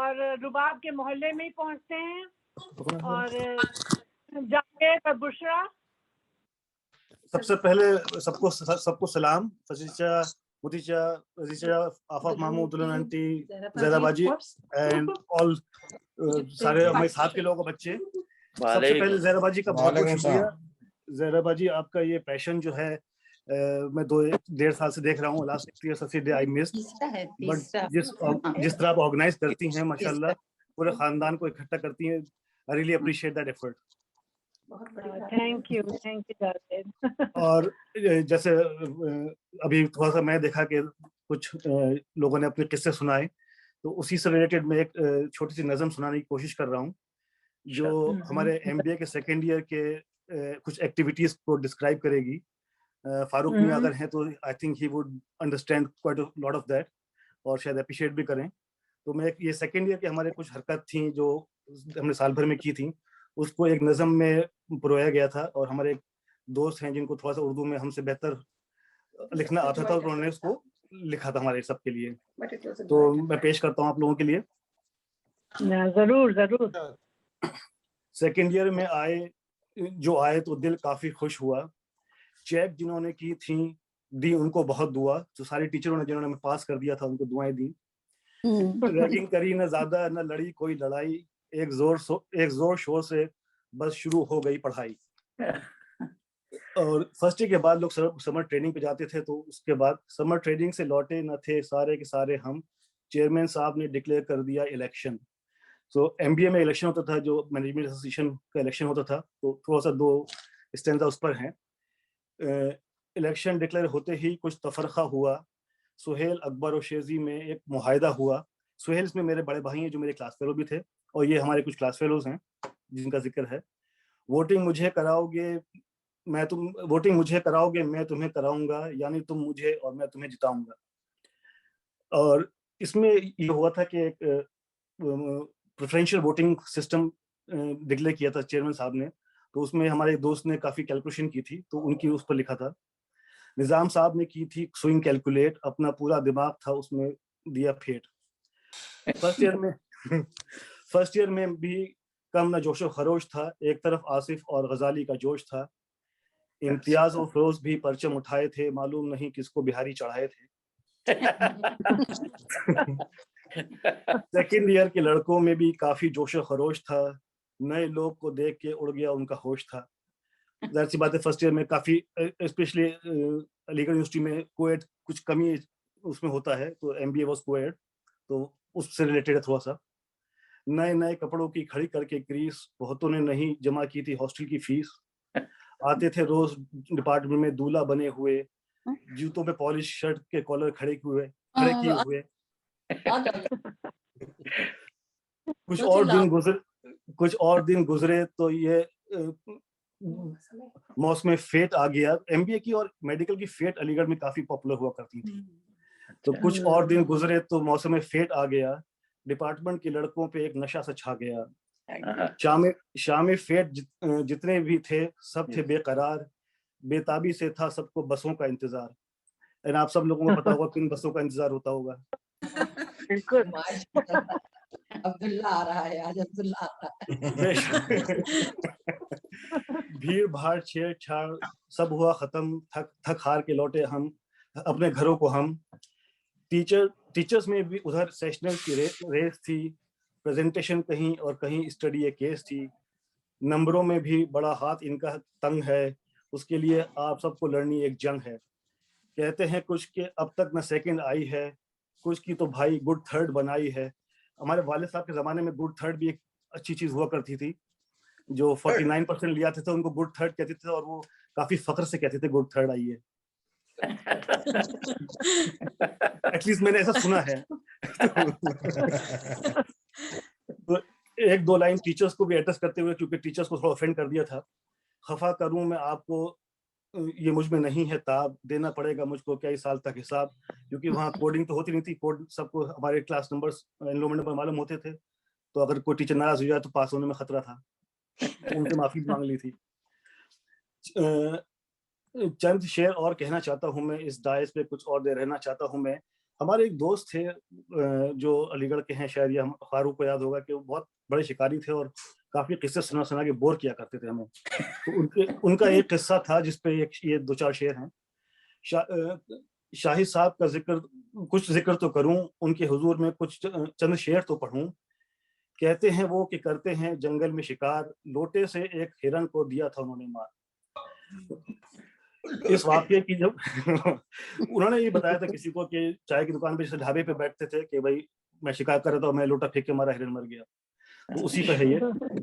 اور رباب کے محلے میں ہی پہنچتے ہیں. اور جاوید اور بشرا, سب سے پہلے سب کو سلام. فزیچا, متیچا, رضیچا, آفاق مامو, دلہن آنٹی, زہرا باجی اینڈ آل سارے ہمارے ساتھ کے لوگ بچے. سب سے پہلے زہرا باجی کا بہت بہت شکریہ. زہرا باجی آپ کا یہ پیشن جو ہے میں 2.5 سال سے دیکھ رہا ہوں. لاسٹ 6 years سے آئی مس, بٹ جس طرح آپ آرگنائز کرتی ہیں ماشاء اللہ, پورے خاندان کو اکٹھا کرتی ہیں. I really appreciate that effort. Thank you Javed. اور جیسے ابھی تھوڑا سا میں دیکھا کہ کچھ لوگوں نے اپنے قصے سنائے, تو اسی سے ریلیٹڈ میں ایک چھوٹی سی نظم سنانے کی کوشش کر رہا ہوں جو ہمارے MBA کے 2nd year کے کچھ ایکٹیویٹیز کو ڈسکرائب کرے گی. فاروق میاں اگر ہیں تو I think he would understand quite lot of that اور شاید اپریشیٹ بھی کریں. تو میں یہ 2nd year کے ہمارے کچھ حرکت تھیں جو ہم نے سال بھر میں کی تھیں, اس کو ایک نظم میں پرویا گیا تھا. اور ہمارے ایک دوست ہیں جن کو تھوڑا سا اردو میں ہم سے بہتر لکھنا آتا تھا, انہوں نے اس کو لکھا تھا ہمارے سب کے لیے. تو میں پیش کرتا ہوں آپ لوگوں کے لیے. ضرور ضرور. 2nd year میں آئے تو دل کافی خوش ہوا. چیک جنہوں نے کی تھیں دی ان کو بہت دعا. جو سارے ٹیچروں نے جنہوں نے ہمیں پاس کر دیا تھا ان کو دعائیں دی. ریگنگ کری نہ زیادہ نہ لڑی کوئی لڑائی, ایک زور شور سے بس شروع ہو گئی پڑھائی. اور فرسٹ ایئر کے بعد لوگ سمر ٹریننگ پہ جاتے تھے, تو اس کے بعد سمر ٹریننگ سے لوٹے نہ تھے سارے کے سارے ہم. چیئرمین صاحب نے ڈکلیئر کر دیا الیکشن. سو MBA میں الیکشن ہوتا تھا, جو مینجمنٹ ایسوسیشن کا الیکشن ہوتا تھا, تو تھوڑا سا 2 اسٹینزا اس پر ہیں. الیکشن ڈکلیئر ہوتے ہی کچھ تفرقہ ہوا. سہیل, اکبر اور شیزی میں ایک معاہدہ ہوا. سہیل اس میں میرے بڑے بھائی ہیں جو میرے کلاس فیلو بھی تھے, اور یہ ہمارے کچھ کلاس فیلوز ہیں جن کا ذکر ہے. ووٹنگ مجھے کراؤ گے میں تمہیں کراؤں گا, یعنی تم مجھے اور میں تمہیں جتاؤں گا. اور اس میں یہ ہوا تھا کہ ایک پریفرینشیل ووٹنگ سسٹم ڈکلیئر کیا تھا چیئرمین صاحب نے. تو اس میں ہمارے دوست نے کافی کیلکولیشن کی تھی, تو ان کی اس پر لکھا تھا. نظام صاحب نے کی تھی سوئنگ کیلکولیٹ, اپنا پورا دماغ تھا اس میں دیا پھیٹ. فرسٹ ایئر میں بھی کم نہ جوش و خروش تھا, ایک طرف آصف اور غزالی کا جوش تھا. امتیاز و فروز بھی پرچم اٹھائے تھے, معلوم نہیں کس کو بہاری چڑھائے تھے. 2nd year کے لڑکوں میں بھی کافی جوش و خروش تھا, نئے لوگ کو دیکھ کے اڑ گیا ان کا ہوش تھا. ظاہر سی بات ہے فرسٹ ایئر میں کافی اسپیشلی علی گڑھ یونیورسٹی میں کویڈ کچھ کمی اس میں ہوتا ہے, تو MBA واز کویڈ, تو اس سے ریلیٹڈ ہے تھوڑا سا. نئے کپڑوں کی کھڑی کر کے گریس, بہتوں نے نہیں جمع کی تھی ہاسٹل کی فیس. آتے تھے روز ڈپارٹمنٹ میں دولہا بنے ہوئے, جوتوں پہ پالش, شرٹ کے کالر کھڑے کیے ہوئے. کچھ اور دن گزرے تو یہ موسم فیٹ آ گیا. MBA کی اور میڈیکل کی فیٹ علی گڑھ میں کافی پاپولر ہوا کرتی تھی. تو کچھ اور دن گزرے تو موسم فیٹ آ گیا, ڈپارٹمنٹ کے لڑکوں پہ ایک نشہ سا چھا گیا. شام فیٹ جتنے بھی تھے سب تھے بے قرار, بے تابی سے تھا سب کو بسوں کا انتظار. آپ سب لوگوں کو پتا ہوگا کن بسوں کا انتظار ہوتا ہوگا. بالکل. عبداللہ آ رہا ہے آج, عبداللہ آ رہا ہے. بھیڑ بھاڑ چھیڑ چھاڑ سب ہوا ختم, تھک ہار کے لوٹے ہم اپنے گھروں کو ہم. ٹیچرز میں بھی ادھر سیشنل کی ریس تھی, پریزنٹیشن کہیں اور کہیں اسٹڈی ایک کیس تھی. نمبروں میں بھی بڑا ہاتھ ان کا تنگ ہے, اس کے لیے آپ سب کو لڑنی ایک جنگ ہے. کہتے ہیں کچھ کہ اب تک نہ 2nd آئی ہے, کچھ کی تو بھائی گڈ 3rd بنائی ہے. ہمارے والد صاحب کے زمانے میں گڈ 3rd بھی ایک اچھی چیز ہوا کرتی تھی. جو 49% لے آتے تھے ان کو گڈ 3rd کہتے تھے, اور وہ کافی فخر سے کہتے تھے گڈ 3rd آئی ہے. ایٹ لیسٹ میں نے ایسا سنا ہے. تو 1-2 لائن ٹیچرز کو بھی ایڈریس کرتے ہوئے, کیونکہ ٹیچرز کو تھوڑا افینڈ کر دیا تھا. خفا کروں میں آپ کو یہ مجھ میں نہیں ہے تاب, دینا پڑے گا مجھ کو کئی سال تک حساب. کیونکہ وہاں کوڈنگ تو ہوتی نہیں تھی, کوڈ سب کو ہمارے کلاس نمبرز انرولمنٹ نمبر معلوم ہوتے تھے, تو اگر کوئی ٹیچر ناراض ہو جائے تو پاس ہونے میں خطرہ تھا, تو ان سے معافی مانگ لی تھی. چند شعر اور کہنا چاہتا ہوں میں, اس دائز پہ کچھ اور دیر رہنا چاہتا ہوں میں. ہمارے ایک دوست تھے جو علی گڑھ کے ہیں، شاید یہ فاروق کو یاد ہوگا کہ وہ بہت بڑے شکاری تھے اور کافی قصے سنا کے بور کیا کرتے تھے ہمیں. تو ان کا ایک قصہ تھا جس پہ یہ 2-4 شعر ہیں. شاہد صاحب کا کچھ ذکر تو کروں، ان کے حضور میں کچھ چند شعر تو پڑھوں. کہتے ہیں وہ کہ کرتے ہیں جنگل میں شکار، لوٹے سے ایک ہرن کو دیا تھا انہوں نے مار. اس واقعے کی جب انہوں نے یہ بتایا تھا کسی کو کہ چائے کی دکان پہ جیسے ڈھابے پہ بیٹھتے تھے کہ بھائی میں شکار کر رہا تھا، میں لوٹا پھینک کے مارا، ہرن مر گیا. تو اسی پہ ہے یہ.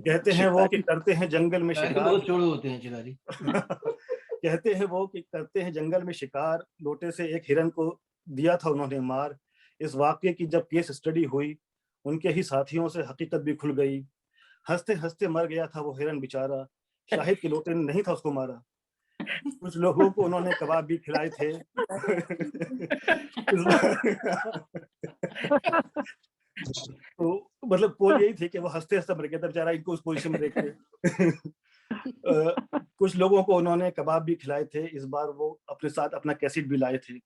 کہتے ہیں وہ کہ کرتے ہیں جنگل میں شکار، بہت چوڑے ہوتے ہیں چلاری. کہتے ہیں وہ کہ کرتے ہیں جنگل میں شکار، لوٹے سے ایک ہرن کو دیا تھا انہوں نے مار. اس واقعے کی جب کیس اسٹڈی ہوئی، ان کے ہی ساتھیوں سے حقیقت بھی کھل گئی. ہنستے ہنستے مر گیا تھا وہ ہرن بیچارہ، شاہد کے لوٹے نے نہیں تھا اس کو مارا. کچھ لوگوں کو انہوں نے کباب بھی کھلائے تھے. تو مطلب پول یہی تھی کہ وہ ہنستے ہنستے مر گیا تھا بیچارہ، ان کو اس پوزیشن میں دیکھ کے. کچھ لوگوں کو انہوں نے کباب بھی کھلائے تھے، اس بار وہ اپنے ساتھ اپنا کیسٹ بھی لائے تھے.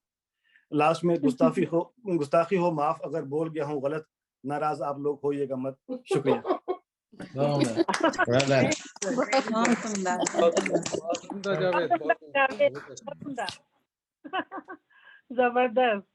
لاسٹ میں گستاخی ہو معاف اگر بول گیا ہوں غلط، ناراض آپ لوگ ہوئیے گا مت. شکریہ. زبردست.